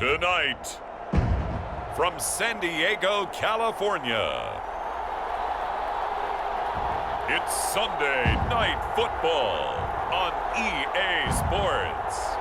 Tonight, from San Diego, California, it's Sunday Night Football on EA Sports.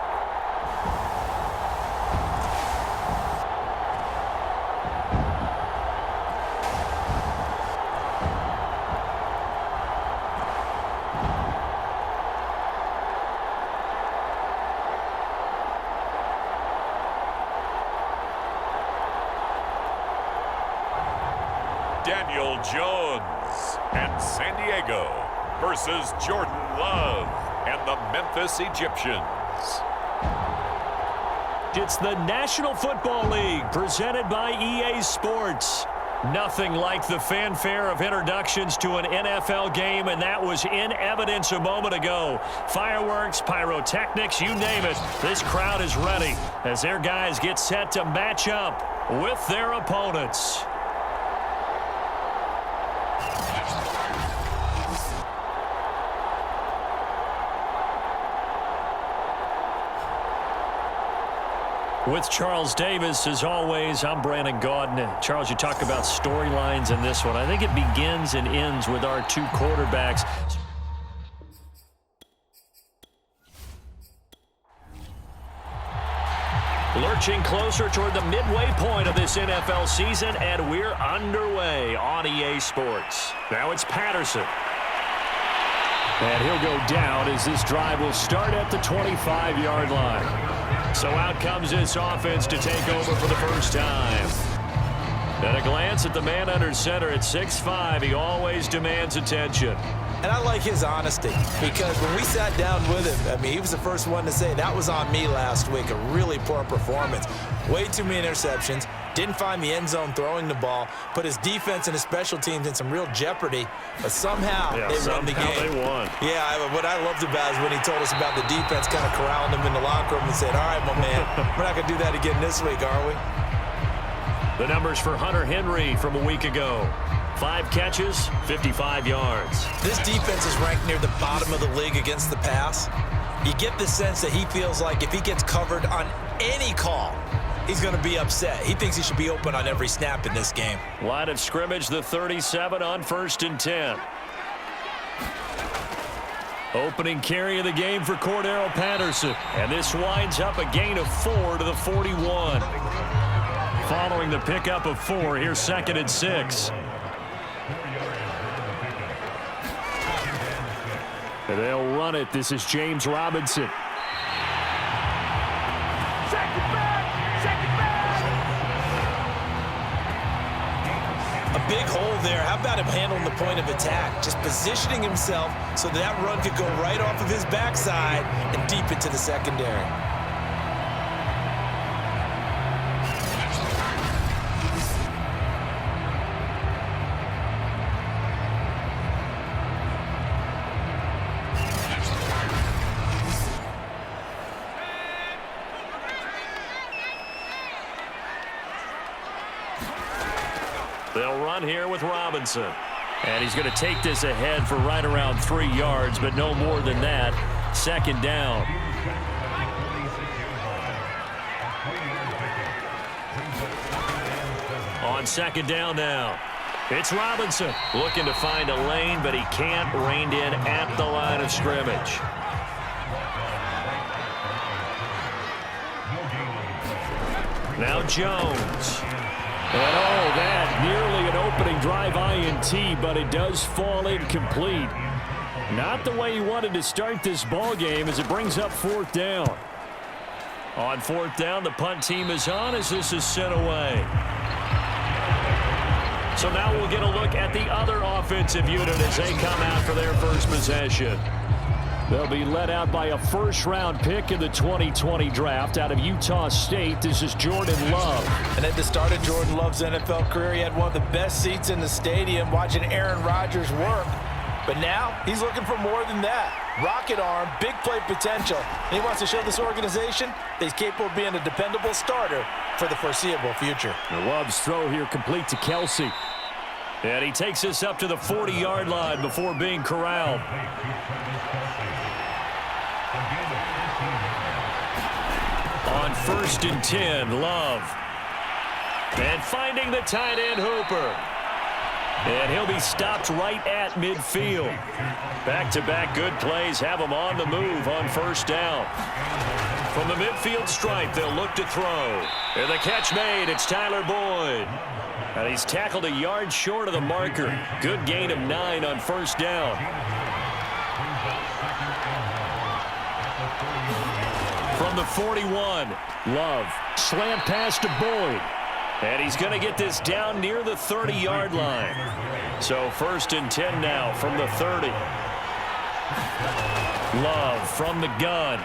Daniel Jones and San Diego versus Jordan Love and the Memphis Egyptians. It's the National Football League presented by EA Sports. Nothing like the fanfare of introductions to an NFL game, and that was in evidence a moment ago. Fireworks, pyrotechnics, you name it. This crowd is ready as their guys get set to match up with their opponents. With Charles Davis, as always, I'm Brandon Gaudin. Charles, you talk about storylines in this one. I think it begins and ends with our two quarterbacks. Lurching closer toward the midway point of this NFL season, and we're underway on EA Sports. Now it's Patterson. And he'll go down as this drive will start at the 25-yard line. So out comes this offense to take over for the first time. At a glance at the man under center at 6'5", he always demands attention. And I like his honesty, because when we sat down with him, I mean, he was the first one to say, that was on me last week, a really poor performance. Way too many interceptions, didn't find the end zone throwing the ball, put his defense and his special teams in some real jeopardy, but somehow they won the game. They won. Yeah, what I loved about is when he told us about the defense kind of corralling him in the locker room and said, all right, my man, we're not going to do that again this week, are we? The numbers for Hunter Henry from a week ago. 5 catches, 55 yards. This defense is ranked near the bottom of the league against the pass. You get the sense that he feels like if he gets covered on any call, he's going to be upset. He thinks he should be open on every snap in this game. Line of scrimmage, the 37 on 1st and 10. Opening carry of the game for Cordero Patterson. And this winds up a gain of 4 to the 41. Following the pickup of 4, here's 2nd and 6. And they'll run it. This is James Robinson. A big hole there. How about him handling the point of attack? Just positioning himself so that run could go right off of his backside and deep into the secondary. They'll run here with Robinson. And he's going to take this ahead for right around 3 yards, but no more than that. 2nd down. On 2nd down now. It's Robinson looking to find a lane, but he can't. Reined in at the line of scrimmage. Now Jones. And that nearly an opening drive INT, but it does fall incomplete. Not the way he wanted to start this ball game as it brings up 4th down. On 4th down, the punt team is on as this is sent away. So now we'll get a look at the other offensive unit as they come out for their first possession. They'll be led out by a first-round pick in the 2020 draft out of Utah State. This is Jordan Love. And at the start of Jordan Love's NFL career, he had one of the best seats in the stadium watching Aaron Rodgers work. But now he's looking for more than that. Rocket arm, big play potential. And he wants to show this organization that he's capable of being a dependable starter for the foreseeable future. And Love's throw here complete to Kelsey. And he takes this up to the 40-yard line before being corralled. On 1st and 10, Love. And finding the tight end, Hooper. And he'll be stopped right at midfield. Back-to-back good plays have him on the move on 1st down. From the midfield stripe, they'll look to throw. And the catch made, it's Tyler Boyd. And he's tackled a yard short of the marker. Good gain of 9 on 1st down. From the 41, Love. Slant pass to Boyd. And he's going to get this down near the 30-yard line. So 1st and 10 now from the 30. Love from the gun.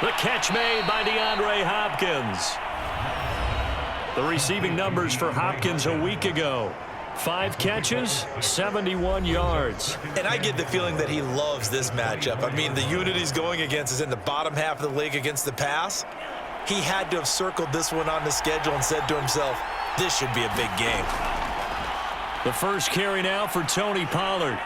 The catch made by DeAndre Hopkins. The receiving numbers for Hopkins a week ago. 5 catches, 71 yards. And I get the feeling that he loves this matchup. I mean, the unit he's going against is in the bottom half of the league against the pass. He had to have circled this one on the schedule and said to himself, this should be a big game. The first carry now for Tony Pollard.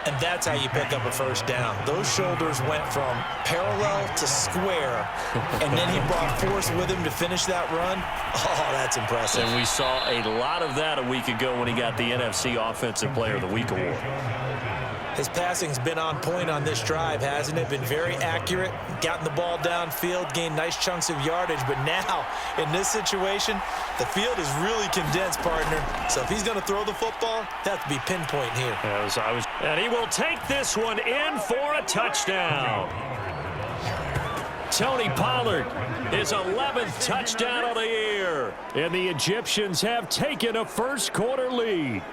And that's how you pick up a 1st down. Those shoulders went from parallel to square, and then he brought force with him to finish that run. Oh, that's impressive. And we saw a lot of that a week ago when he got the NFC Offensive Player of the Week award. His passing's been on point on this drive, hasn't it? Been very accurate, gotten the ball downfield, gained nice chunks of yardage. But now, in this situation, the field is really condensed, partner. So if he's going to throw the football, that to be pinpoint here. And he will take this one in for a touchdown. Tony Pollard, his 11th touchdown of the year. And the Egyptians have taken a first-quarter lead.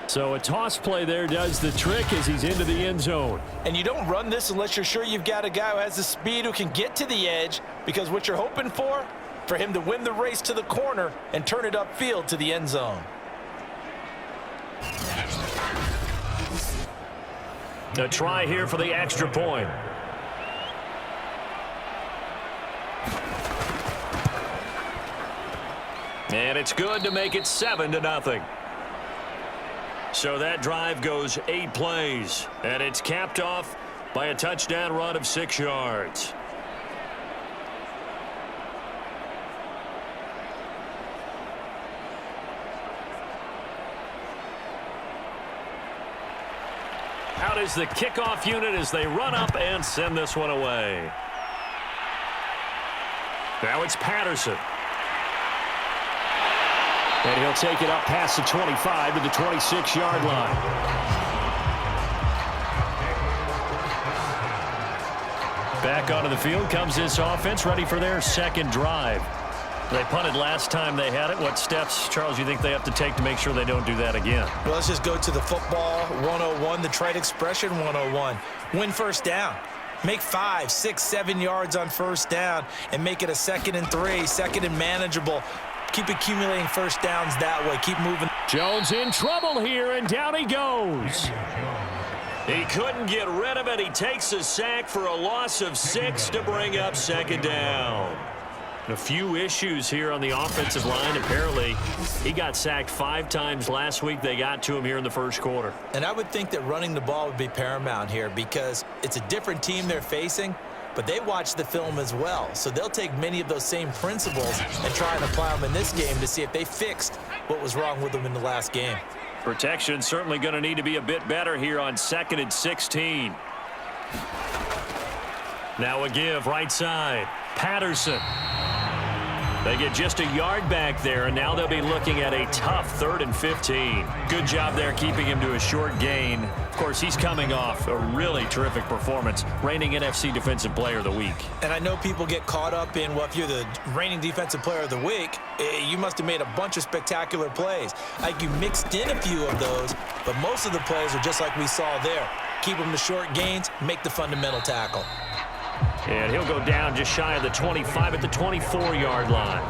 So a toss play there does the trick as he's into the end zone. And you don't run this unless you're sure you've got a guy who has the speed who can get to the edge, because what you're hoping for him to win the race to the corner and turn it upfield to the end zone. A try here for the extra point. And it's good to make it 7-0. So that drive goes 8 plays, and it's capped off by a touchdown run of 6 yards. Out is the kickoff unit as they run up and send this one away. Now it's Patterson. And he'll take it up past the 25 to the 26-yard line. Back onto the field comes this offense, ready for their second drive. They punted last time they had it. What steps, Charles, you think they have to take to make sure they don't do that again? Well, let's just go to the football 101, the trite expression 101. Win 1st down. Make 5, 6, 7 yards on 1st down and make it a 2nd and 3, 2nd and manageable. Keep accumulating 1st downs that way. Keep moving. Jones in trouble here, and down he goes. He couldn't get rid of it. He takes a sack for a loss of 6 to bring up 2nd down. A few issues here on the offensive line. Apparently, he got sacked 5 times last week. They got to him here in the first quarter. And I would think that running the ball would be paramount here because it's a different team they're facing, but they watch the film as well. So they'll take many of those same principles and try and apply them in this game to see if they fixed what was wrong with them in the last game. Protection certainly going to need to be a bit better here on 2nd and 16. Now a give right side. Patterson. They get just a yard back there, and now they'll be looking at a tough 3rd and 15. Good job there keeping him to a short gain. Of course, he's coming off a really terrific performance, reigning NFC Defensive Player of the Week. And I know people get caught up in, well, if you're the reigning Defensive Player of the Week, you must have made a bunch of spectacular plays. Like you mixed in a few of those, but most of the plays are just like we saw there. Keep them to short gains, make the fundamental tackle. And he'll go down just shy of the 25 at the 24-yard line.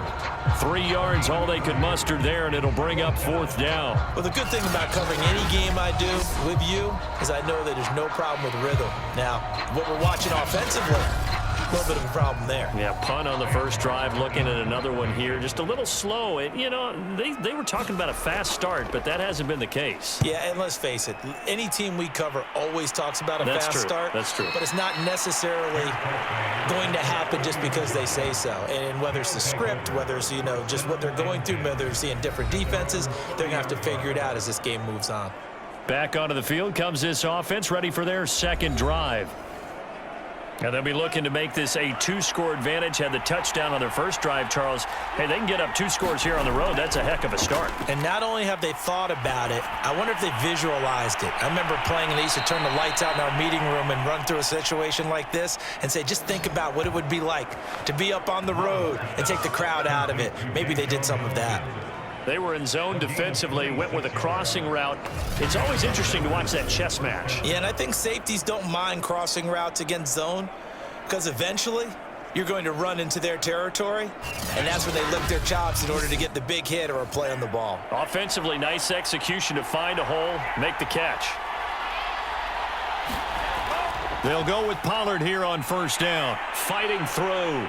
3 yards, all they could muster there, and it'll bring up 4th down. Well, the good thing about covering any game I do with you is I know that there's no problem with rhythm. Now, what we're watching offensively, A little bit of a problem there. Yeah, punt on the first drive, looking at another one here. Just a little slow. They were talking about a fast start, but that hasn't been the case. Yeah, and let's face it, any team we cover always talks about a fast start. That's true. But it's not necessarily going to happen just because they say so. And whether it's the script, whether it's, just what they're going through, whether they're seeing different defenses, they're going to have to figure it out as this game moves on. Back onto the field comes this offense, ready for their second drive. And they'll be looking to make this a two-score advantage. Had the touchdown on their first drive, Charles. Hey, they can get up 2 scores here on the road. That's a heck of a start. And not only have they thought about it, I wonder if they visualized it. I remember playing, and they used to turn the lights out in our meeting room and run through a situation like this and say, just think about what it would be like to be up on the road and take the crowd out of it. Maybe they did some of that. They were in zone defensively, went with a crossing route. It's always interesting to watch that chess match. Yeah, and I think safeties don't mind crossing routes against zone because eventually you're going to run into their territory, and that's when they lick their chops in order to get the big hit or a play on the ball. Offensively, nice execution to find a hole, make the catch. They'll go with Pollard here on first down. Fighting through.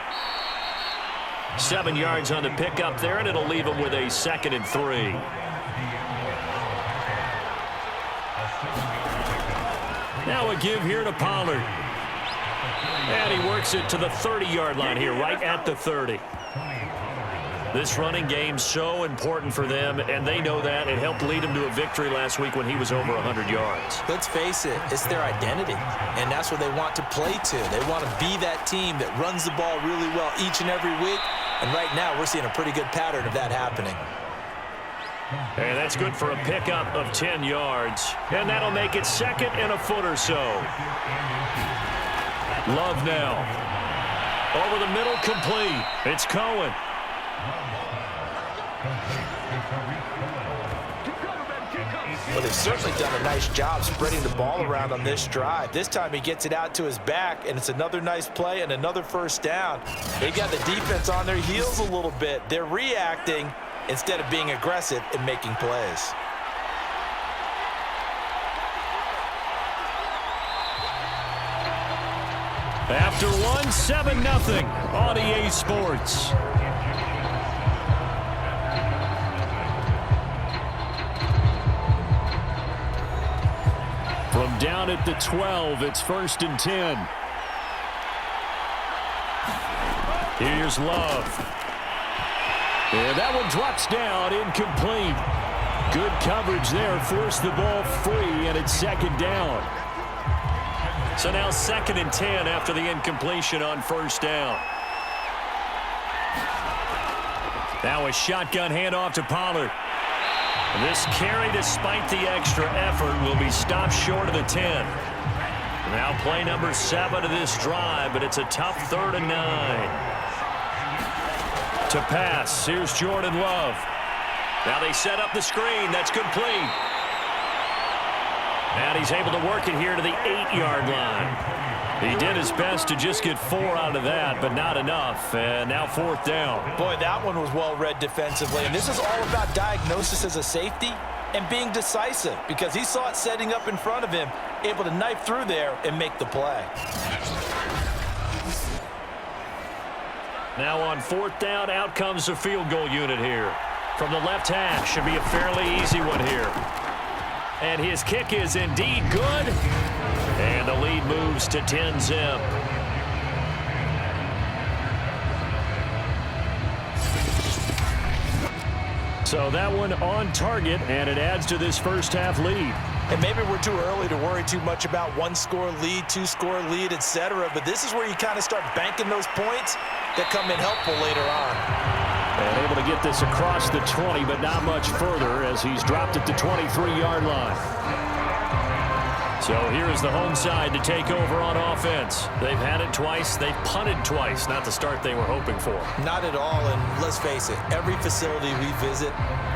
7 yards on the pickup there, and it'll leave him with a 2nd and 3. Now a give here to Pollard. And he works it to the 30-yard line here, right at the 30. This running game's so important for them, and they know that. It helped lead them to a victory last week when he was over 100 yards. Let's face it, it's their identity, and that's what they want to play to. They want to be that team that runs the ball really well each and every week, and right now we're seeing a pretty good pattern of that happening. And that's good for a pickup of 10 yards, and that'll make it 2nd and a foot or so. Love now. Over the middle, complete. It's Cohen. Well, they've certainly done a nice job spreading the ball around on this drive. This time he gets it out to his back, and it's another nice play and another first down. They've got the defense on their heels a little bit. They're reacting instead of being aggressive and making plays. After one, 7-0 on EA Sports. From down at the 12, it's 1st and 10. Here's Love. And that one drops down, incomplete. Good coverage there, forced the ball free, and it's 2nd down. So now 2nd and 10 after the incompletion on first down. Now a shotgun handoff to Pollard. This carry, despite the extra effort, will be stopped short of the 10. Now play number 7 of this drive, but it's a tough 3rd and 9. To pass, here's Jordan Love. Now they set up the screen. That's complete. And he's able to work it here to the 8-yard line. He did his best to just get 4 out of that, but not enough. And now 4th down. Boy, that one was well read defensively. And this is all about diagnosis as a safety and being decisive, because he saw it setting up in front of him, able to knife through there and make the play. Now on 4th down, out comes the field goal unit here. From the left hash, should be a fairly easy one here. And his kick is indeed good. And the lead moves to 10-zip. So that one on target, and it adds to this first half lead. And maybe we're too early to worry too much about 1-score lead, 2-score lead, etc. But this is where you kind of start banking those points that come in helpful later on. And able to get this across the 20, but not much further as he's dropped it to 23-yard line. So here's the home side to take over on offense. They've had it twice. They've punted twice. Not the start they were hoping for. Not at all, and let's face it, every facility we visit,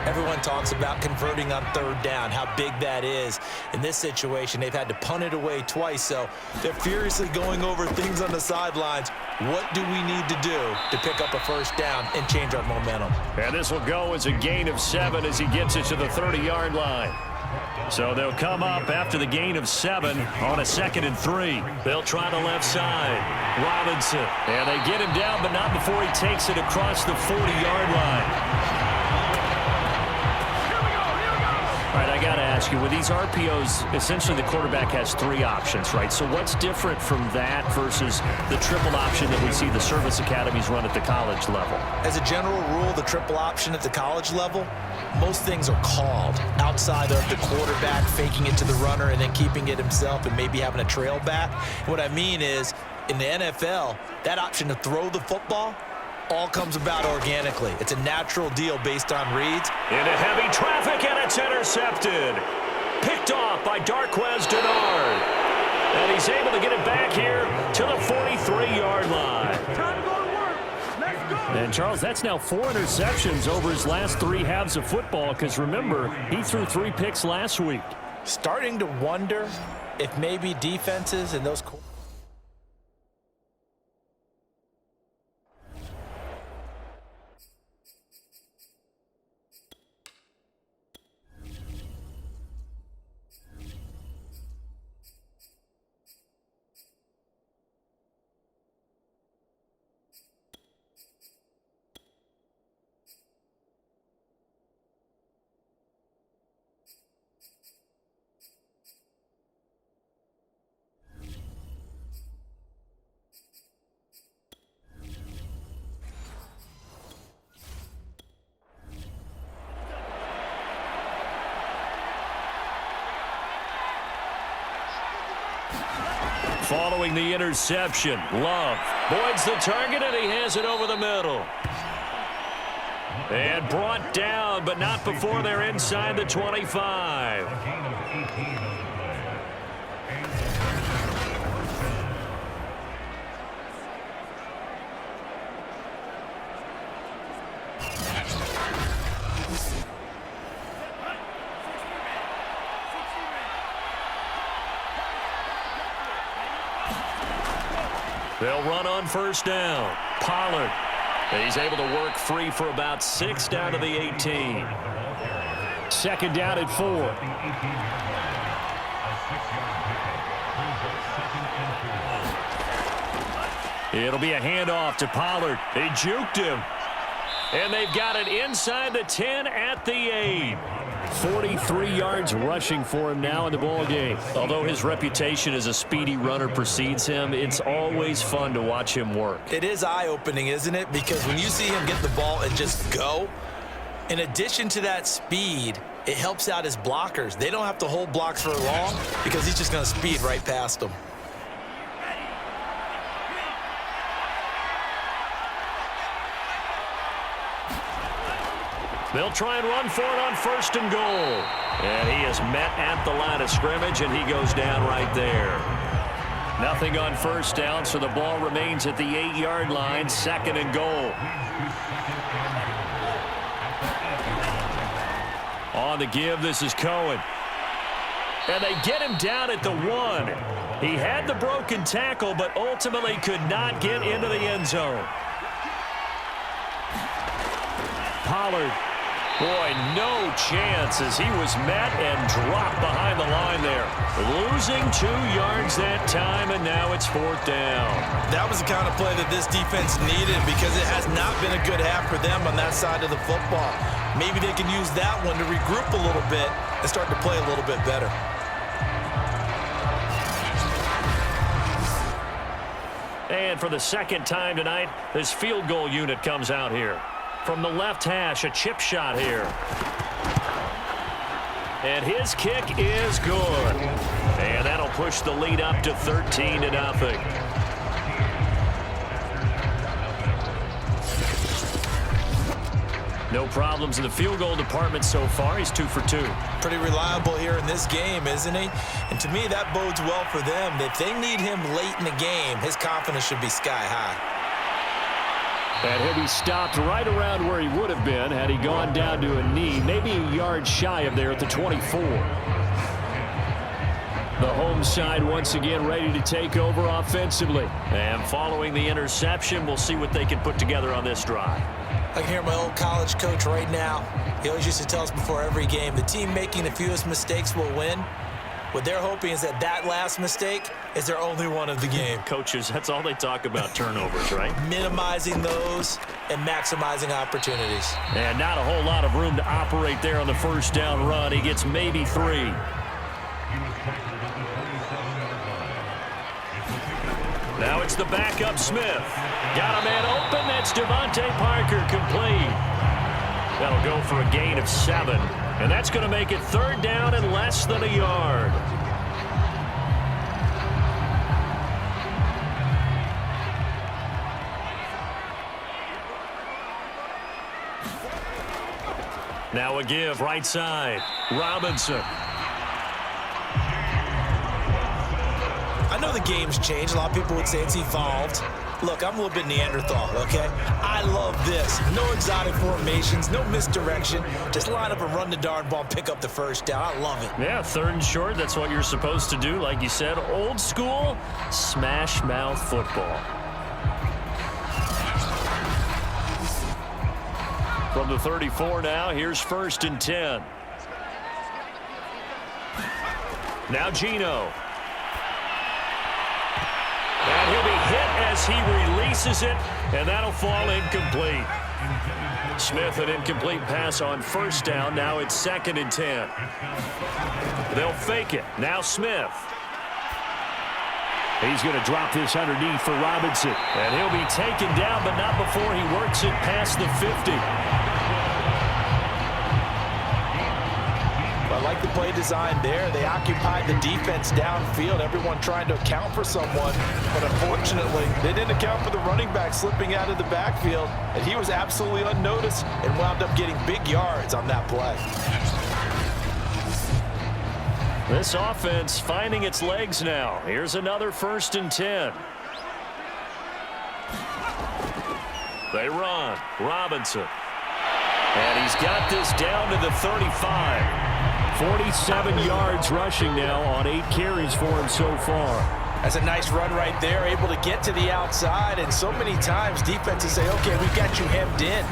everyone talks about converting on 3rd down, how big that is. In this situation, they've had to punt it away twice, so they're furiously going over things on the sidelines. What do we need to do to pick up a first down and change our momentum? And this will go as a gain of 7 as he gets it to the 30-yard line. So they'll come up after the gain of 7 on a 2nd and 3. They'll try the left side. Robinson. And they get him down, but not before he takes it across the 40-yard line. All right, I got to ask you, with these RPOs, essentially the quarterback has 3 options, right? So what's different from that versus the triple option that we see the service academies run at the college level? As a general rule, the triple option at the college level, most things are called outside of the quarterback faking it to the runner and then keeping it himself and maybe having a trail back. What I mean is, in the NFL, that option to throw the football all comes about organically. It's a natural deal based on reads. Into heavy traffic, and it's intercepted. Picked off by Darquez Denard. And he's able to get it back here to the 43-yard line. Time to go to work. Let's go. And, Charles, that's now 4 interceptions over his last 3 halves of football because, remember, he threw 3 picks last week. Starting to wonder if maybe defenses and those Following the interception, Love voids the target, and he has it over the middle. And brought down, but not before they're inside the 25. They'll run on first down. Pollard. He's able to work free for about 6 down to the 18. 2nd down at 4. It'll be a handoff to Pollard. They juked him. And they've got it inside the 10 at the 8. 43 yards rushing for him now in the ballgame. Although his reputation as a speedy runner precedes him, it's always fun to watch him work. It is eye-opening, isn't it? Because when you see him get the ball and just go, in addition to that speed, it helps out his blockers. They don't have to hold blocks for long because he's just going to speed right past them. They'll try and run for it on 1st and goal. And he is met at the line of scrimmage, and he goes down right there. Nothing on 1st down, so the ball remains at the 8-yard line, 2nd and goal. On the give, this is Cohen. And they get him down at the 1. He had the broken tackle, but ultimately could not get into the end zone. Pollard. Boy, no chance as he was met and dropped behind the line there. Losing 2 yards that time, and now it's 4th down. That was the kind of play that this defense needed because it has not been a good half for them on that side of the football. Maybe they can use that one to regroup a little bit and start to play a little bit better. And for the 2nd time tonight, this field goal unit comes out here. From the left hash, a chip shot here. And his kick is good. And that'll push the lead up to 13-0. No problems in the field goal department so far. He's 2 for 2. Pretty reliable here in this game, isn't he? And to me, that bodes well for them. If they need him late in the game, his confidence should be sky high. And he'll be stopped right around where he would have been had he gone down to a knee, maybe a yard shy of there at the 24. The home side once again ready to take over offensively. And following the interception, we'll see what they can put together on this drive. I can hear my old college coach right now. He always used to tell us before every game, the team making the fewest mistakes will win. What they're hoping is that that last mistake is their only one of the game. Coaches, that's all they talk about, turnovers, right? Minimizing those and maximizing opportunities. And not a whole lot of room to operate there on the first down run. He gets maybe 3. Now it's the backup Smith. Got a man open. That's Devontae Parker, complete. That'll go for a gain of 7. And that's going to make it 3rd down and less than a yard. Now a give right side. Robinson. I know the game's changed. A lot of people would say it's evolved. Look, I'm a little bit Neanderthal, okay? I love this. No exotic formations, no misdirection. Just line up and run the darn ball and pick up the first down. I love it. Yeah, 3rd and short. That's what you're supposed to do. Like you said, old school smash mouth football. From the 34 now, here's 1st and 10. Now Geno. And he'll be hit as he releases it, and that'll fall incomplete. Smith, an incomplete pass on 1st down. Now it's 2nd and 10. They'll fake it. Now Smith. He's going to drop this underneath for Robinson. And he'll be taken down, but not before he works it past the 50. I like the play design there. They occupied the defense downfield, everyone trying to account for someone. But unfortunately, they didn't account for the running back slipping out of the backfield. And he was absolutely unnoticed and wound up getting big yards on that play. This offense finding its legs now. Here's another 1st and 10. They run. Robinson. And he's got this down to the 35. 47 yards rushing now on 8 carries for him so far. That's a nice run right there, able to get to the outside. And so many times defenses say, okay, we've got you hemmed in.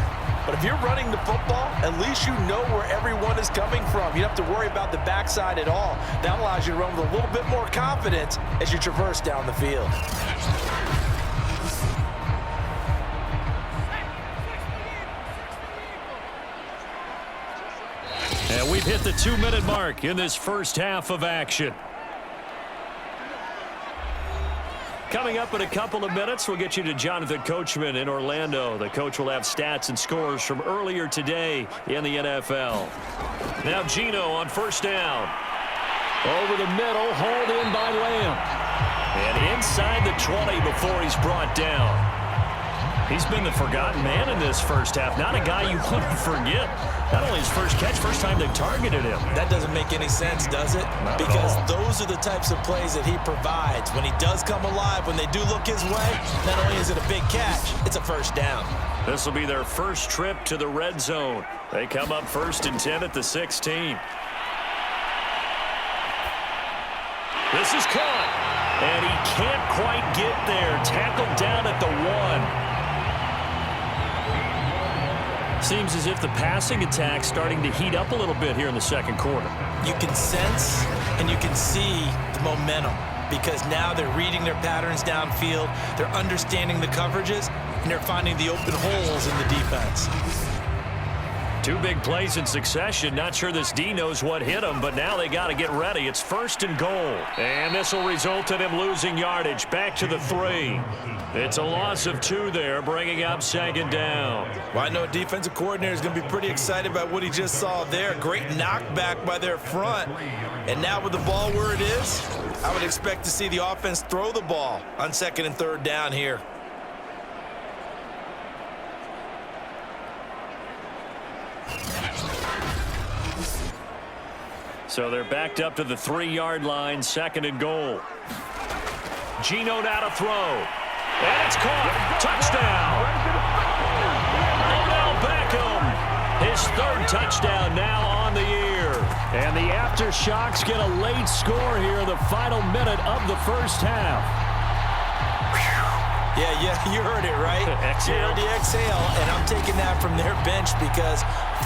But if you're running the football, at least you know where everyone is coming from. You don't have to worry about the backside at all. That allows you to run with a little bit more confidence as you traverse down the field. And we've hit the 2-minute mark in this first half of action. Coming up in a couple of minutes, we'll get you to Jonathan Coachman in Orlando. The coach will have stats and scores from earlier today in the NFL. Now Geno on 1st down. Over the middle, hauled in by Lamb. And inside the 20 before he's brought down. He's been the forgotten man in this first half. Not a guy you want to forget. Not only his first catch, first time they've targeted him. That doesn't make any sense, does it? Because those are the types of plays that he provides. When he does come alive, when they do look his way, not only is it a big catch, it's a 1st down. This will be their first trip to the red zone. They come up 1st and 10 at the 16. This is caught. And he can't quite get there. Tackled down at the 1. Seems as if the passing attack's starting to heat up a little bit here in the 2nd quarter. You can sense and you can see the momentum because now they're reading their patterns downfield, they're understanding the coverages, and they're finding the open holes in the defense. 2 big plays in succession. Not sure this D knows what hit him, but now they got to get ready. It's 1st and goal. And this will result in him losing yardage. Back to the 3. It's a loss of 2 there, bringing up 2nd down. Well, I know a defensive coordinator is going to be pretty excited about what he just saw there. Great knockback by their front. And now with the ball where it is, I would expect to see the offense throw the ball on 2nd and 3rd down here. So they're backed up to the 3-yard line, 2nd and goal. Geno now to throw. And it's caught. Touchdown. Odell Beckham. His 3rd touchdown now on the year. And And the Aftershocks get a late score here in the final minute of the first half. Yeah, you heard it, right? Exhale. You heard the exhale, and I'm taking that from their bench because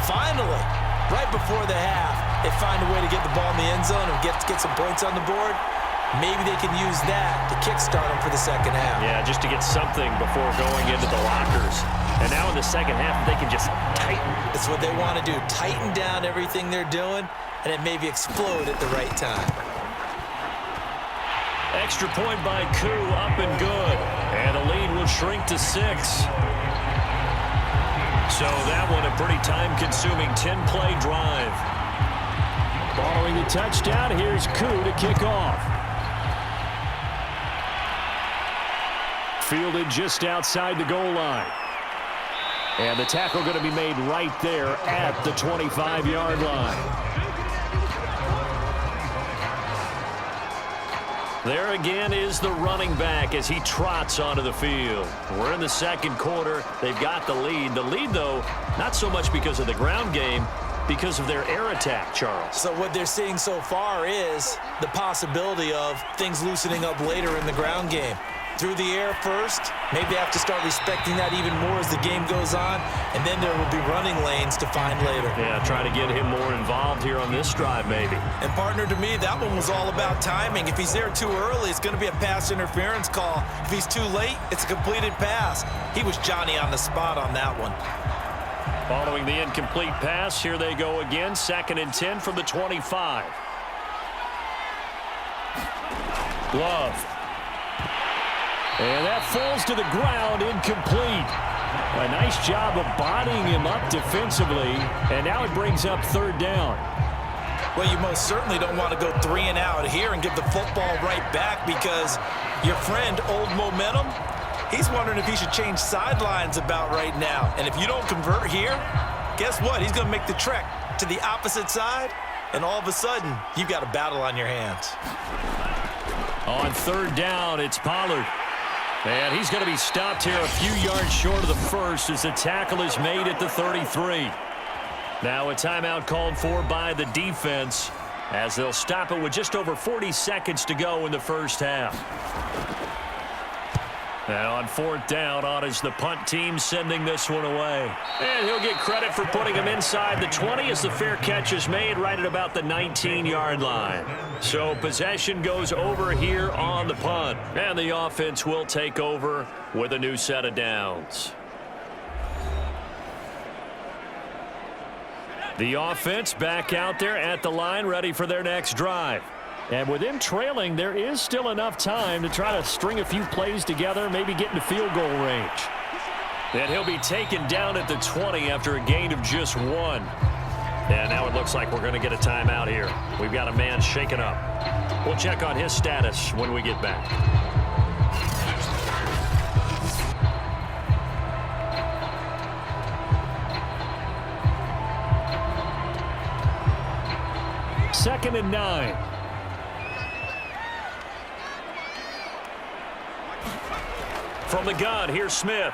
finally, right before the half, they find a way to get the ball in the end zone and get some points on the board. Maybe they can use that to kickstart them for the second half. Yeah, just to get something before going into the lockers. And now in the second half, they can just tighten. That's what they want to do, tighten down everything they're doing, and it maybe explode at the right time. Extra point by Koo, up and good. And the lead will shrink to 6. So that one a pretty time-consuming 10-play drive. Following the touchdown, here's Koo to kick off. Fielded just outside the goal line. And the tackle going to be made right there at the 25-yard line. There again is the running back as he trots onto the field. We're in the second quarter. They've got the lead. The lead, though, not so much because of the ground game, because of their air attack, Charles. So what they're seeing so far is the possibility of things loosening up later in the ground game. Through the air first, maybe they have to start respecting that even more as the game goes on, and then there will be running lanes to find later. Yeah, try to get him more involved here on this drive, maybe. And partner, to me, that one was all about timing. If he's there too early, it's going to be a pass interference call. If he's too late, it's a completed pass. He was Johnny on the spot on that one. Following the incomplete pass, here they go again, 2nd and 10 from the 25. Love. And that falls to the ground, incomplete. A nice job of bodying him up defensively, and now it brings up 3rd down. Well, you most certainly don't want to go 3 and out here and give the football right back because your friend, Old Momentum, he's wondering if he should change sidelines about right now. And if you don't convert here, guess what? He's going to make the trek to the opposite side, and all of a sudden, you've got a battle on your hands. On 3rd down, it's Pollard. And he's going to be stopped here a few yards short of the first as the tackle is made at the 33. Now a timeout called for by the defense as they'll stop it with just over 40 seconds to go in the first half. And on 4th down, on is the punt team sending this one away. And he'll get credit for putting him inside the 20 as the fair catch is made right at about the 19-yard line. So possession goes over here on the punt. And the offense will take over with a new set of downs. The offense back out there at the line, ready for their next drive. And with him trailing, there is still enough time to try to string a few plays together, maybe get into field goal range. And he'll be taken down at the 20 after a gain of just 1. And now it looks like we're going to get a timeout here. We've got a man shaken up. We'll check on his status when we get back. Second and 9. From the gun, here's Smith.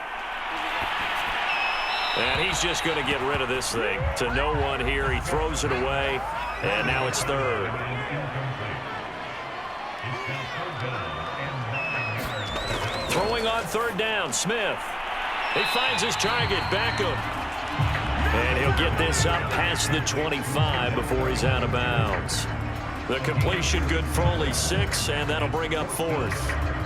And he's just going to get rid of this thing. To no one here. He throws it away. And now it's 3rd. Throwing on 3rd down, Smith. He finds his target, Beckham. And he'll get this up past the 25 before he's out of bounds. The completion good for only 6, and that'll bring up 4th.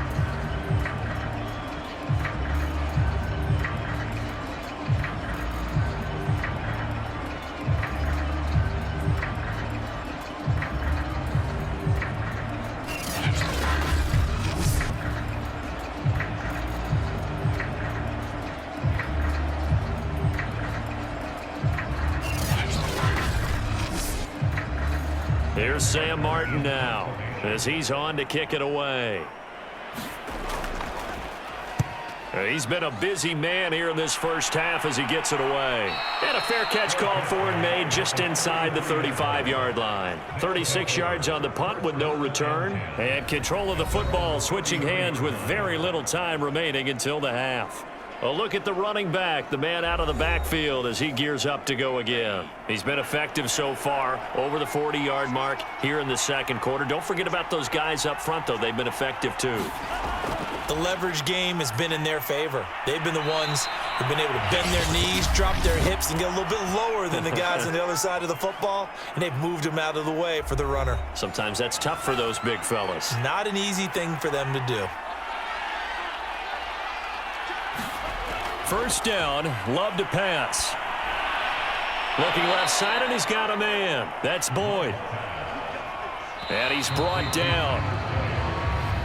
Here's Sam Martin now as he's on to kick it away. He's been a busy man here in this first half as he gets it away. And a fair catch called for and made just inside the 35-yard line. 36 yards on the punt with no return. And control of the football switching hands with very little time remaining until the half. A look at the running back, the man out of the backfield as he gears up to go again. He's been effective so far, over the 40-yard mark here in the second quarter. Don't forget about those guys up front, though. They've been effective, too. The leverage game has been in their favor. They've been the ones who've been able to bend their knees, drop their hips, and get a little bit lower than the guys on the other side of the football, and they've moved them out of the way for the runner. Sometimes that's tough for those big fellas. Not an easy thing for them to do. First down, Love to pass. Looking left side, and he's got a man. That's Boyd. And he's brought down.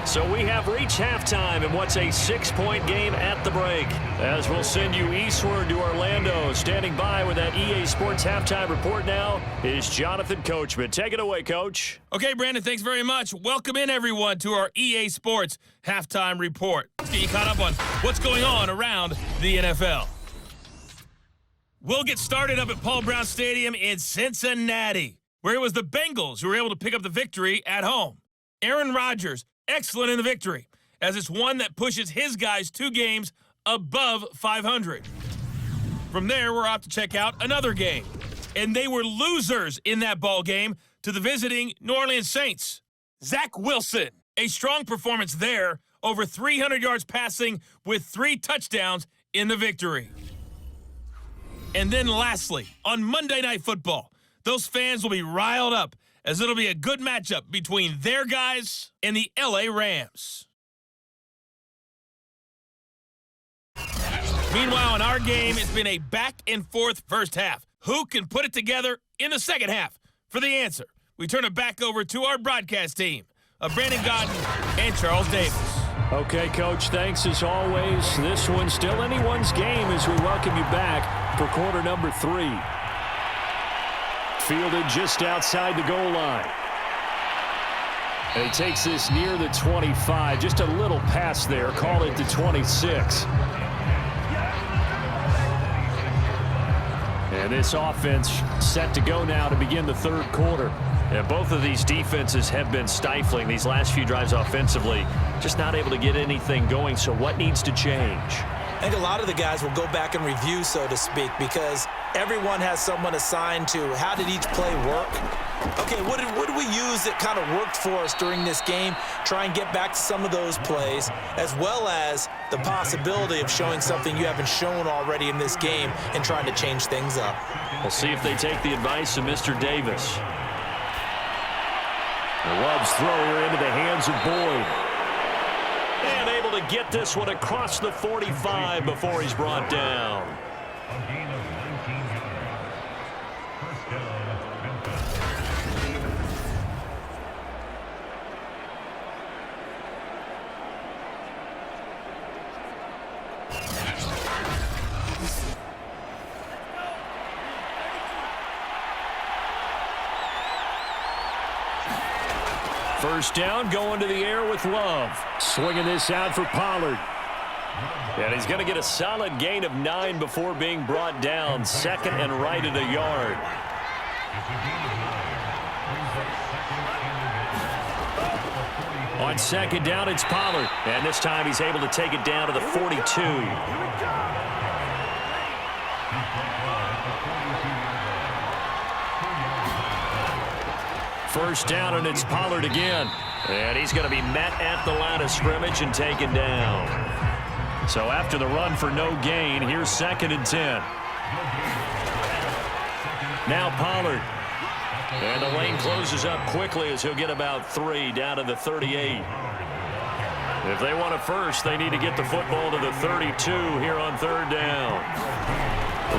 So we have reached halftime in what's a 6-point game at the break. As we'll send you eastward to Orlando. Standing by with that EA Sports halftime report now is Jonathan Coachman. Take it away, Coach. Okay, Brandon, thanks very much. Welcome in, everyone, to our EA Sports halftime report. Let's get you caught up on what's going on around the NFL. We'll get started up at Paul Brown Stadium in Cincinnati, where it was the Bengals who were able to pick up the victory at home. Aaron Rodgers, excellent in the victory, as it's one that pushes his guys 2 games above 500. From there, we're off to check out another game. And they were losers in that ball game to the visiting New Orleans Saints. Zach Wilson, a strong performance there, over 300 yards passing with 3 touchdowns in the victory. And then lastly, on Monday Night Football, those fans will be riled up as it'll be a good matchup between their guys and the LA Rams. Meanwhile, in our game, it's been a back-and-forth first half. Who can put it together in the second half? For the answer, we turn it back over to our broadcast team of Brandon Godden and Charles Davis. Okay, Coach, thanks as always. This one's still anyone's game as we welcome you back for quarter number 3. Fielded just outside the goal line. And he takes this near the 25. Just a little pass there. Call it the 26. And this offense set to go now to begin the third quarter. And both of these defenses have been stifling these last few drives offensively. Just not able to get anything going. So what needs to change? I think a lot of the guys will go back and review, so to speak, because everyone has someone assigned to how did each play work. Okay, what did we use that kind of worked for us during this game? Try and get back to some of those plays, as well as the possibility of showing something you haven't shown already in this game and trying to change things up. We'll see if they take the advice of Mr. Davis. The Love's throw here into the hands of Boyd. And able to get this one across the 45 before he's brought down. First down, going to the air with Love. Swinging this out for Pollard. And he's going to get a solid gain of 9 before being brought down. Second and right at a yard. On second down, it's Pollard. And this time he's able to take it down to the 42. First down, and it's Pollard again. And he's going to be met at the line of scrimmage and taken down. So after the run for no gain, here's second and 10. Now Pollard. And the lane closes up quickly as he'll get about 3 down to the 38. If they want a first, they need to get the football to the 32 here on third down.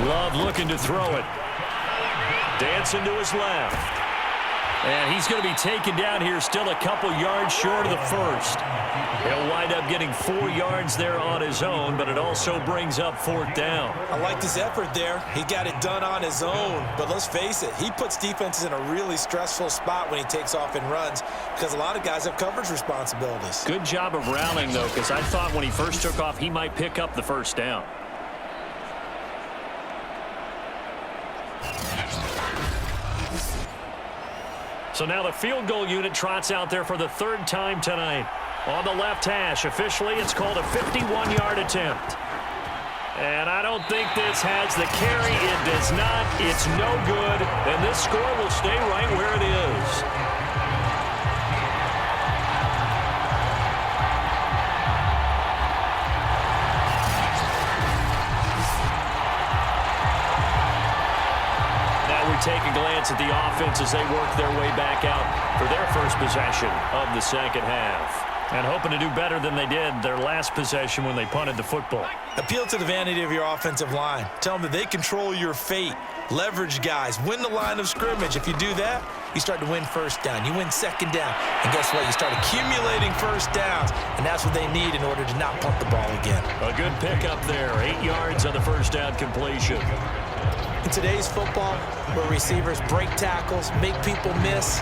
Love looking to throw it. Dancing to his left. And he's going to be taken down here still a couple yards short of the first. He'll wind up getting 4 yards there on his own, but it also brings up fourth down. I liked his effort there. He got it done on his own. But let's face it, he puts defenses in a really stressful spot when he takes off and runs because a lot of guys have coverage responsibilities. Good job of rallying, though, because I thought when he first took off, he might pick up the first down. So now the field goal unit trots out there for the third time tonight. On the left hash, officially it's called a 51-yard attempt. And I don't think this has the carry. It does not. It's no good. And this score will stay right where it is. Now we take a glance at the offense as they work their way back out for their first possession of the second half. And hoping to do better than they did their last possession when they punted the football. Appeal to the vanity of your offensive line. Tell them that they control your fate. Leverage guys. Win the line of scrimmage. If you do that, you start to win first down. You win second down. And guess what? You start accumulating first downs. And that's what they need in order to not punt the ball again. A good pickup there. 8 yards on the first down completion. In today's football, where receivers break tackles, make people miss,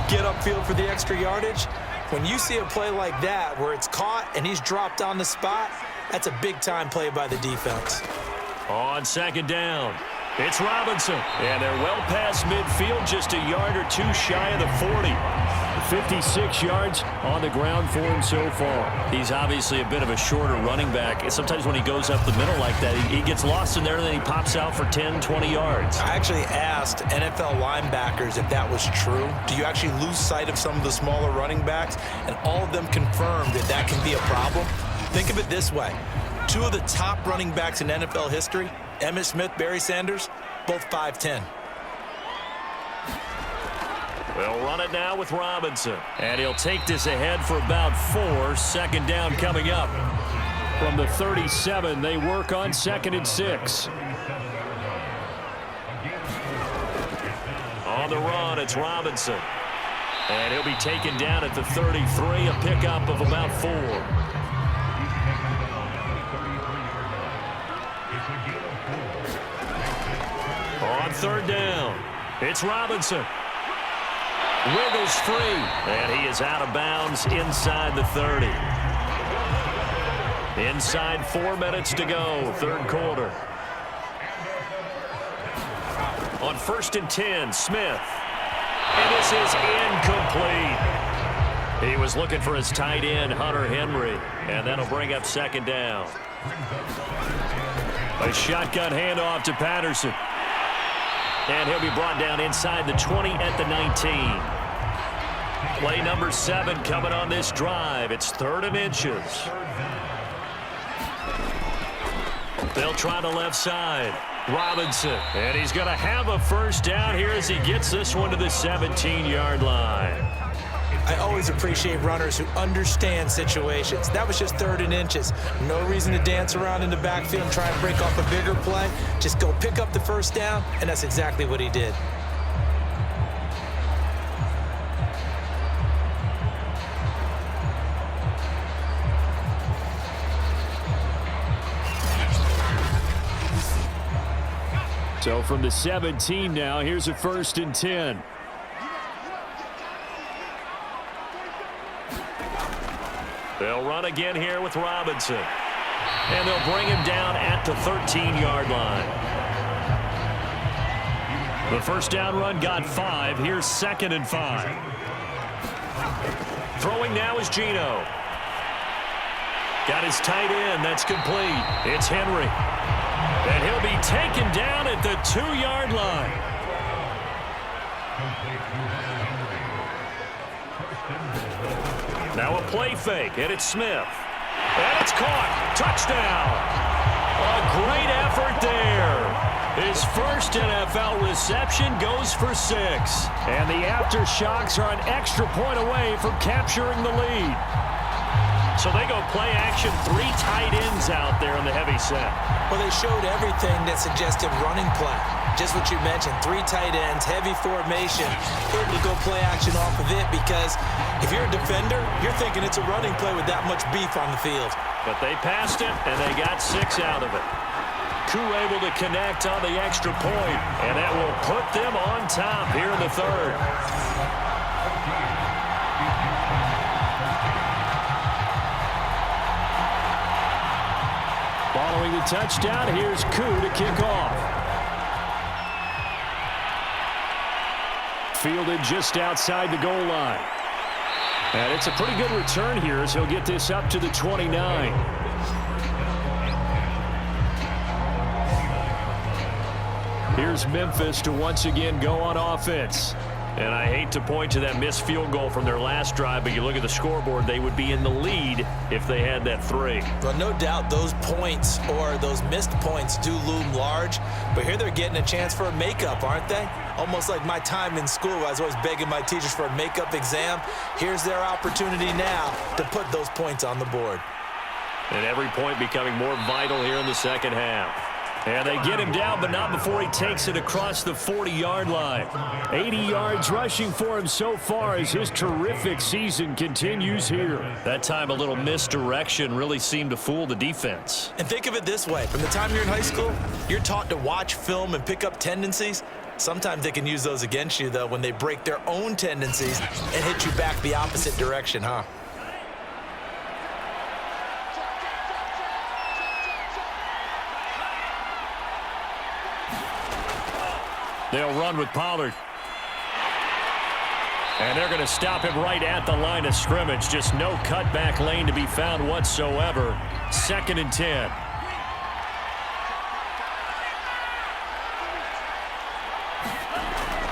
get upfield for the extra yardage, when you see a play like that where it's caught and he's dropped on the spot, that's a big-time play by the defense. On second down, it's Robinson. And they're well past midfield, just a yard or two shy of the 40. 56 yards on the ground for him so far. He's obviously a bit of a shorter running back. Sometimes when he goes up the middle like that, he gets lost in there and then he pops out for 10, 20 yards. I actually asked NFL linebackers if that was true. Do you actually lose sight of some of the smaller running backs? And all of them confirmed that that can be a problem. Think of it this way. 2 of the top running backs in NFL history, Emmitt Smith, Barry Sanders, both 5'10". They'll run it now with Robinson. And he'll take this ahead for about 4. Second down coming up. From the 37, they work on 2nd and 6. On the run, it's Robinson. And he'll be taken down at the 33, a pickup of about 4. On third down, it's Robinson. Wiggles free, and he is out of bounds inside the 30. Inside 4 minutes to go, third quarter. On 1st and 10, Smith. And this is incomplete. He was looking for his tight end, Hunter Henry, and that'll bring up second down. A shotgun handoff to Patterson. And he'll be brought down inside the 20 at the 19. Play number 7 coming on this drive. It's 3rd and inches. They'll try the left side. Robinson. And he's going to have a first down here as he gets this one to the 17-yard line. I always appreciate runners who understand situations. That was just 3rd and inches. No reason to dance around in the backfield and try and break off a bigger play. Just go pick up the first down, and that's exactly what he did. So from the 17 now, here's a 1st and 10. They'll run again here with Robinson. And they'll bring him down at the 13-yard line. The first down run got 5. Here's 2nd and 5. Throwing now is Geno. Got his tight end. That's complete. It's Henry. And he'll be taken down at the 2-yard line. Now a play fake, and it's Smith. And it's caught. Touchdown. A great effort there. His first NFL reception goes for 6. And the Aftershocks are an extra point away from capturing the lead. So they go play action, 3 tight ends out there in the heavy set. Well, they showed everything that suggested running play. Just what you mentioned, 3 tight ends, heavy formation, able to go play action off of it because if you're a defender, you're thinking it's a running play with that much beef on the field. But they passed it, and they got 6 out of it. Koo able to connect on the extra point, and that will put them on top here in the 3rd. Following the touchdown, here's Koo to kick off. Fielded just outside the goal line. And it's a pretty good return here as he'll get this up to the 29. Here's Memphis to once again go on offense. And I hate to point to that missed field goal from their last drive, but you look at the scoreboard, they would be in the lead if they had that 3. Well, no doubt those points or those missed points do loom large, but here they're getting a chance for a makeup, aren't they? Almost like my time in school, I was always begging my teachers for a makeup exam. Here's their opportunity now to put those points on the board. And every point becoming more vital here in the second half. And they get him down, but not before he takes it across the 40-yard line. 80 yards rushing for him so far as his terrific season continues here. That time a little misdirection really seemed to fool the defense. And think of it this way. From the time you're in high school, you're taught to watch film and pick up tendencies. Sometimes they can use those against you, though, when they break their own tendencies and hit you back the opposite direction, huh? They'll run with Pollard. And they're going to stop him right at the line of scrimmage. Just no cutback lane to be found whatsoever. 2nd and 10.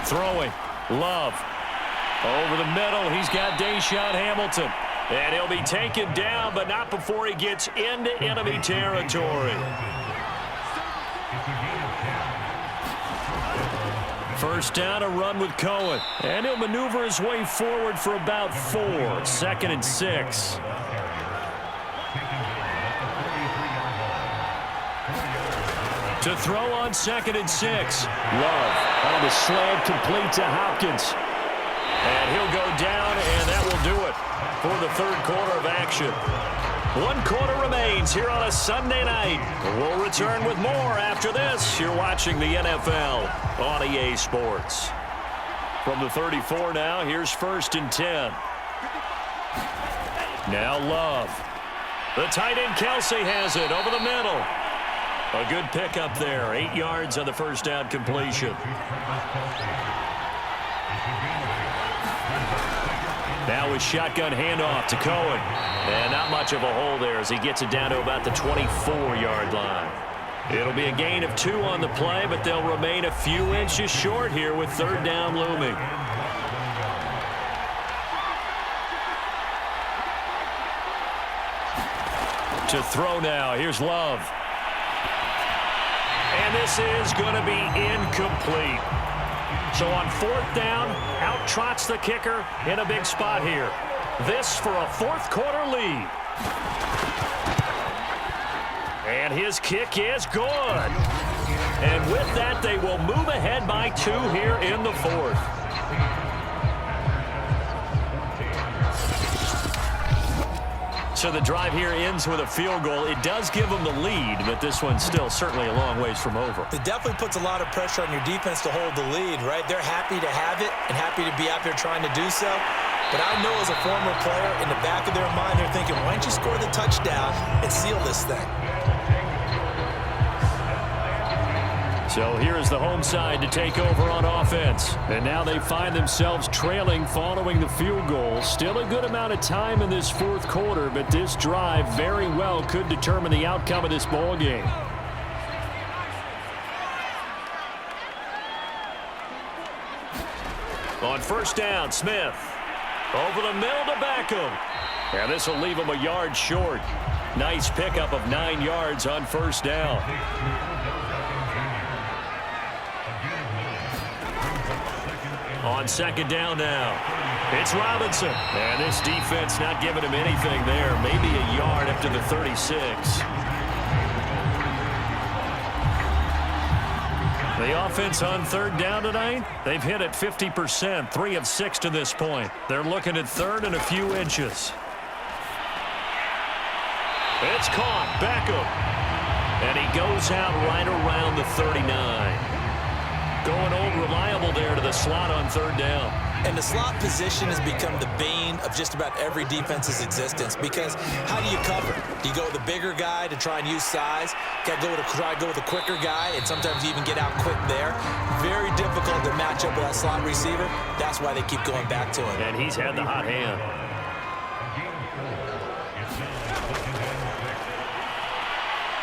Throwing. Love. Over the middle. He's got Deshaun Hamilton. And he'll be taken down, but not before he gets into enemy territory. First down, a run with Cohen. And he'll maneuver his way forward for about 4. 2nd and 6. To throw on 2nd and 6. Love on the slant, complete to Hopkins. And he'll go down, and that will do it for the 3rd quarter of action. 1 quarter remains here on a Sunday night. We'll return with more after this. You're watching the NFL on EA Sports. From the 34 now, here's 1st and 10. Now Love. The tight end Kelsey has it over the middle. A good pickup there. 8 yards on the first down completion. Now with shotgun handoff to Cohen. And not much of a hole there as he gets it down to about the 24-yard line. It'll be a gain of 2 on the play, but they'll remain a few inches short here with 3rd down looming. To throw now. Here's Love. And this is going to be incomplete. So on 4th down, out trots the kicker in a big spot here. This for a 4th quarter lead. And his kick is good. And with that, they will move ahead by 2 here in the 4th. So the drive here ends with a field goal. It does give them the lead, but this one's still certainly a long ways from over. It definitely puts a lot of pressure on your defense to hold the lead, right? They're happy to have it and happy to be out there trying to do so. But I know as a former player, in the back of their mind, they're thinking, why don't you score the touchdown and seal this thing? So here is the home side to take over on offense. And now they find themselves trailing following the field goal. Still a good amount of time in this 4th quarter, but this drive very well could determine the outcome of this ball game. On 1st down, Smith. Over the middle to Beckham. And this will leave him a yard short. Nice pickup of 9 yards on 1st down. On 2nd down now, it's Robinson. And this defense not giving him anything there. Maybe a yard up to the 36. The offense on 3rd down tonight, they've hit it 50%, 3 of 6 to this point. They're looking at 3rd and a few inches. It's caught, Beckham. And he goes out right around the 39. Going old reliable there to the slot on 3rd down. And the slot position has become the bane of just about every defense's existence, because how do you cover? Do you go with the bigger guy to try and use size? Got to try to go with the quicker guy, and sometimes you even get out quick there. Very difficult to match up with that slot receiver. That's why they keep going back to him. And he's had the hot hand.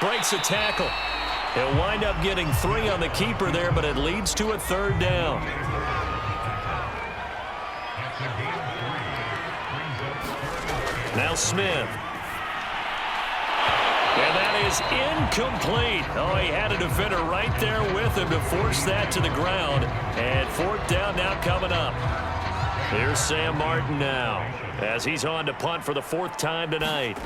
Breaks a tackle. He'll wind up getting 3 on the keeper there, but it leads to a 3rd down. Now Smith. And that is incomplete. Oh, he had a defender right there with him to force that to the ground. And 4th down now coming up. Here's Sam Martin now as he's on to punt for the 4th time tonight.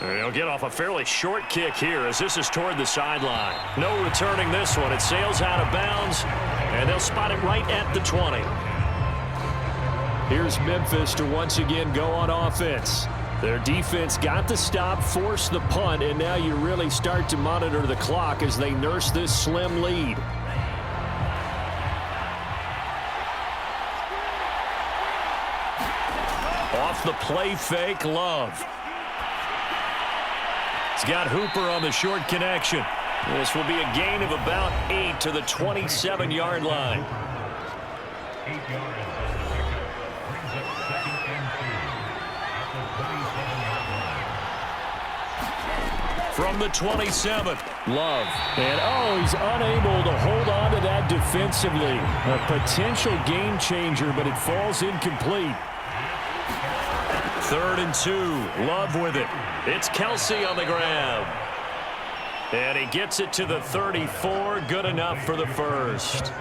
And he'll get off a fairly short kick here as this is toward the sideline. No returning this one. It sails out of bounds, and they'll spot it right at the 20. Here's Memphis to once again go on offense. Their defense got the stop, forced the punt, and now you really start to monitor the clock as they nurse this slim lead. Off the play fake, Love. He's got Hooper on the short connection. This will be a gain of about 8 to the 27-yard line. 8 yards. Brings up 2nd and 2 at the 27-yard line. From the 27, Love. And, he's unable to hold on to that defensively. A potential game changer, but it falls incomplete. 3rd and 2, Love with it. It's Kelsey on the grab. And he gets it to the 34, good enough for the 1st.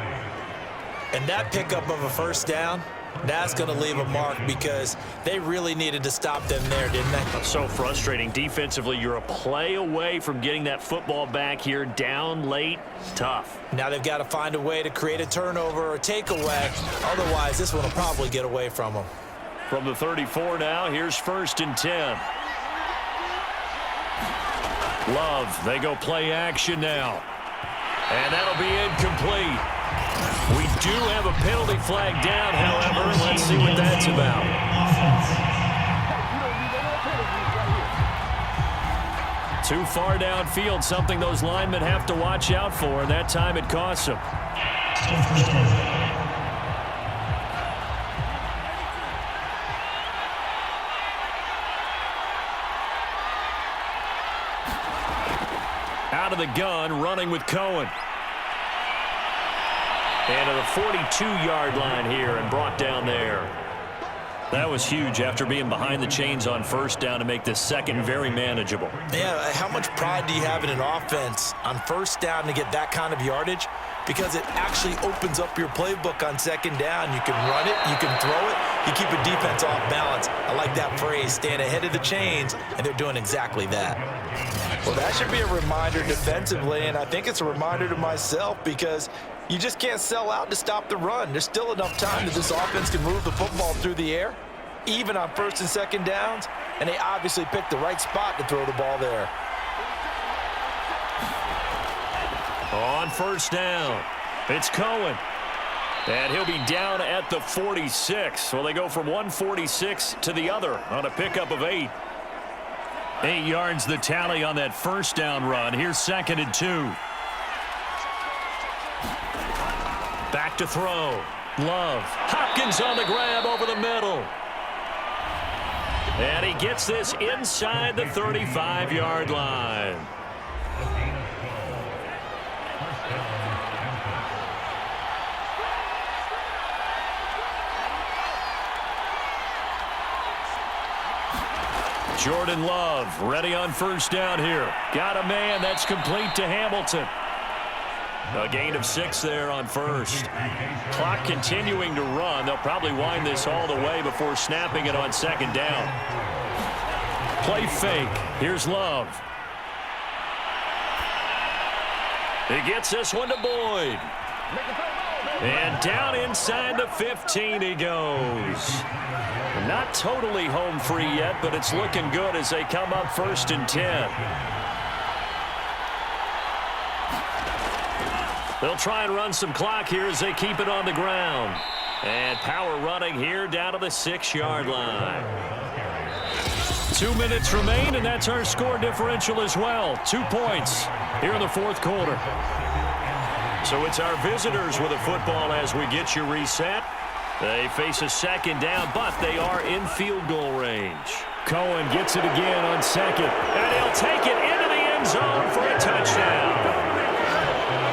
And that pickup of a 1st down, that's going to leave a mark because they really needed to stop them there, didn't they? So frustrating. Defensively, you're a play away from getting that football back here down late. Tough. Now they've got to find a way to create a turnover or takeaway. Otherwise, this one will probably get away from them. From the 34 now, here's 1st and 10. Love, they go play action now. And that'll be incomplete. We do have a penalty flag down, however. Let's see what that's about. Too far downfield, something those linemen have to watch out for, and that time it costs them. Out of the gun, running with Cohen. And to the 42-yard line here and brought down there. That was huge after being behind the chains on 1st down to make this 2nd very manageable. Yeah, how much pride do you have in an offense on 1st down to get that kind of yardage? Because it actually opens up your playbook on 2nd down. You can run it, you can throw it, you keep a defense off balance. I like that phrase, stand ahead of the chains, and they're doing exactly that. Well, that should be a reminder defensively, and I think it's a reminder to myself because you just can't sell out to stop the run. There's still enough time that this offense can move the football through the air, even on 1st and 2nd downs, and they obviously picked the right spot to throw the ball there. On 1st down, it's Cohen. And he'll be down at the 46. So they go from 146 to the other on a pickup of 8. 8 yards the tally on that 1st down run. Here's 2nd and 2. Back to throw. Love. Hopkins on the grab over the middle. And he gets this inside the 35-yard line. Jordan Love ready on 1st down here. Got a man that's complete to Hamilton. A gain of 6 there on 1st. Clock continuing to run. They'll probably wind this all the way before snapping it on 2nd down. Play fake. Here's Love. He gets this one to Boyd. And down inside the 15 he goes. Not totally home free yet, but it's looking good as they come up 1st and 10. They'll try and run some clock here as they keep it on the ground. And power running here down to the 6-yard line. 2 minutes remain, and that's our score differential as well. 2 points here in the 4th quarter. So it's our visitors with a football as we get you reset. They face a 2nd down, but they are in field goal range. Cohen gets it again on 2nd, and he'll take it into the end end zone for a touchdown.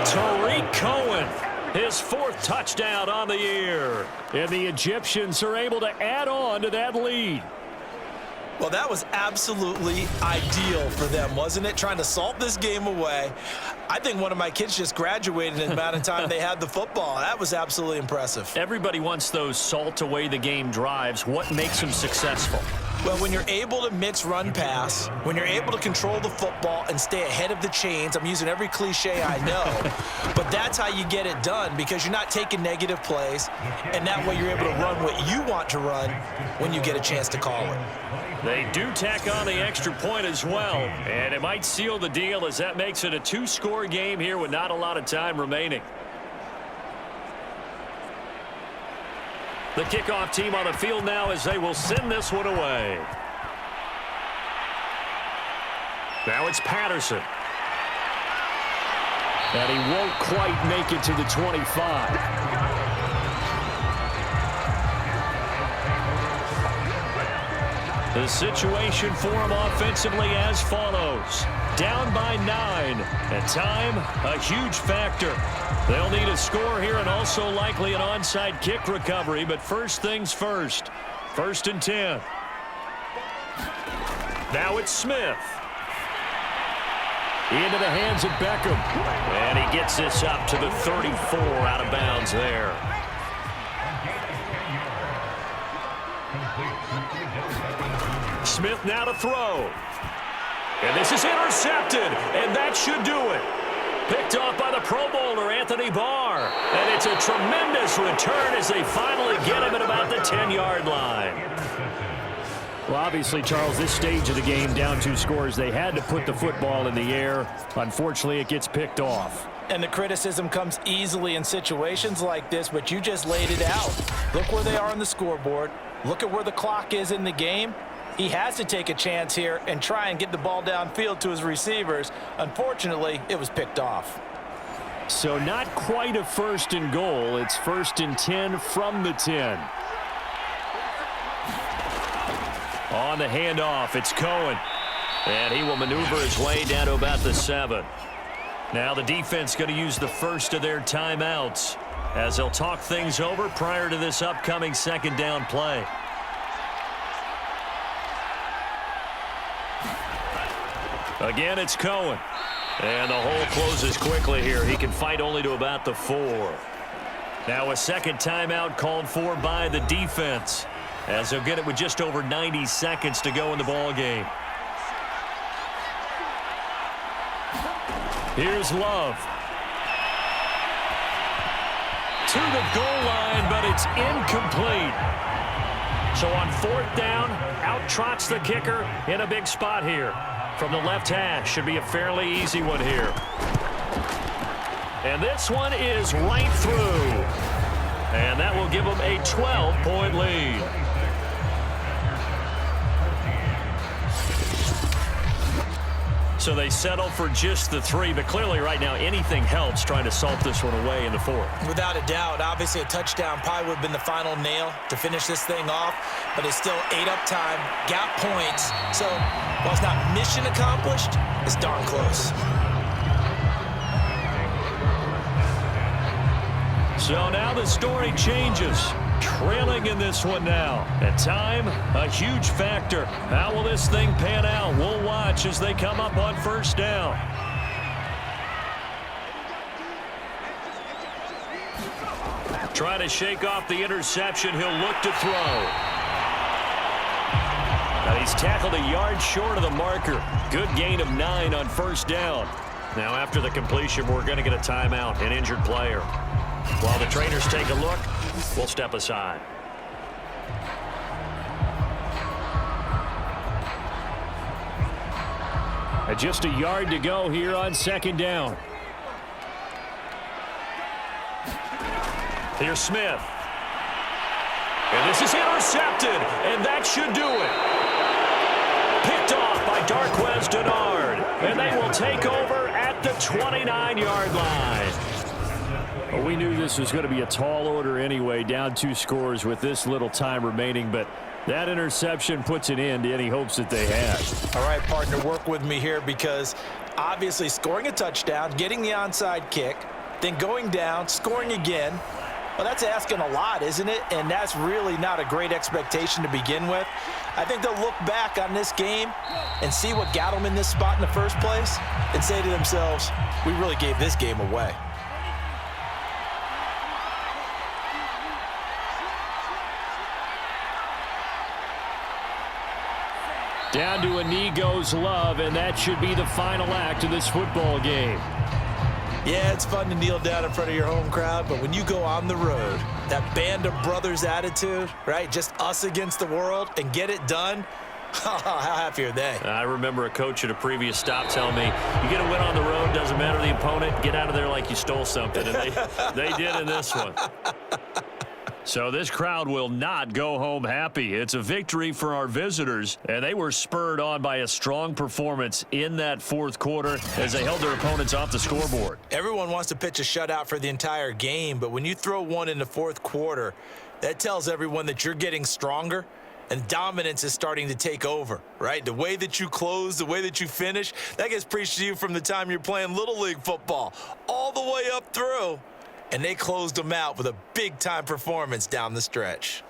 Tariq Cohen, his 4th touchdown on the year. And the Egyptians are able to add on to that lead. Well, that was absolutely ideal for them, wasn't it? Trying to salt this game away. I think one of my kids just graduated in the amount of time they had the football. That was absolutely impressive. Everybody wants those salt away the game drives. What makes them successful? Well, when you're able to mix run pass, when you're able to control the football and stay ahead of the chains, I'm using every cliche I know, but that's how you get it done because you're not taking negative plays, and that way you're able to run what you want to run when you get a chance to call it. They do tack on the extra point as well, and it might seal the deal as that makes it a 2-score game here with not a lot of time remaining. The kickoff team on the field now as they will send this one away. Now it's Patterson. And he won't quite make it to the 25. The situation for him offensively as follows. Down by 9. And time, a huge factor. They'll need a score here and also likely an onside kick recovery. But first things first. 1st and 10. Now it's Smith. Into the hands of Beckham. And he gets this up to the 34 out of bounds there. Smith now to throw. And this is intercepted, and that should do it. Picked off by the Pro Bowler, Anthony Barr. And it's a tremendous return as they finally get him at about the 10-yard line. Well, obviously, Charles, this stage of the game, down 2 scores, they had to put the football in the air. Unfortunately, it gets picked off. And the criticism comes easily in situations like this, but you just laid it out. Look where they are on the scoreboard. Look at where the clock is in the game. He has to take a chance here and try and get the ball downfield to his receivers. Unfortunately, it was picked off. So not quite a 1st and goal. It's 1st and 10 from the 10. On the handoff, it's Cohen. And he will maneuver his way down to about the 7. Now the defense going to use the first of their timeouts as they'll talk things over prior to this upcoming 2nd down play. Again, it's Cohen. And the hole closes quickly here. He can fight only to about the 4. Now a 2nd timeout called for by the defense as they'll get it with just over 90 seconds to go in the ball game. Here's Love. To the goal line, but it's incomplete. So on 4th down, out trots the kicker in a big spot here. From the left hash, should be a fairly easy one here. And this one is right through. And that will give them a 12-point lead. So they settle for just the 3, but clearly right now anything helps trying to salt this one away in the 4th. Without a doubt, obviously a touchdown probably would have been the final nail to finish this thing off, but it's still 8 up time, got points. So while it's not mission accomplished, it's darn close. So now the story changes. Trailing in this one now. At time, a huge factor. How will this thing pan out? We'll watch as they come up on 1st down. Trying to shake off the interception. He'll look to throw. And he's tackled a yard short of the marker. Good gain of 9 on 1st down. Now after the completion, we're going to get a timeout, an injured player. While the trainers take a look, we'll step aside. Just a yard to go here on 2nd down. Here's Smith. And this is intercepted, and that should do it. Picked off by Darquez Denard, and they will take over at the 29-yard line. Well, we knew this was going to be a tall order anyway, down 2 scores with this little time remaining, but That interception puts an end to any hopes that they had. All right, partner, work with me here because obviously scoring a touchdown, getting the onside kick, then going down, scoring again, well, that's asking a lot, isn't it? And that's really not a great expectation to begin with. I think they'll look back on this game and see what got them in this spot in the first place and say to themselves, we really gave this game away. Down to a knee goes Love, and that should be the final act of this football game. Yeah, it's fun to kneel down in front of your home crowd, but when you go on the road, that band of brothers attitude, right, just us against the world, and get it done, how happy are they? I remember a coach at a previous stop telling me, you get a win on the road, doesn't matter the opponent, get out of there like you stole something, and they did in this one. So this crowd will not go home happy. It's a victory for our visitors, and they were spurred on by a strong performance in that fourth quarter as they held their opponents off the scoreboard. Everyone wants to pitch a shutout for the entire game, but when you throw one in the fourth quarter, that tells everyone that you're getting stronger and dominance is starting to take over, right? The way that you close, the way that you finish, that gets preached to you from the time you're playing Little League football all the way up through. And they closed them out with a big-time performance down the stretch.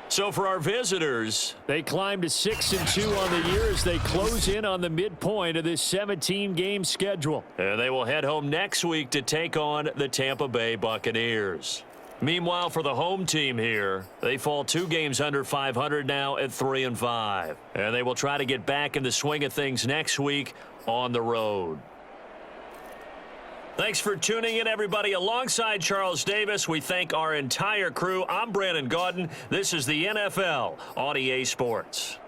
So for our visitors, they climbed to 6-2 on the year as they close in on the midpoint of this 17-game schedule. And they will head home next week to take on the Tampa Bay Buccaneers. Meanwhile, for the home team here, they fall 2 games under 500 now at 3-5. And they will try to get back in the swing of things next week on the road. Thanks for tuning in, everybody. Alongside Charles Davis, we thank our entire crew. I'm Brandon Gaudin. This is the NFL on EA Sports.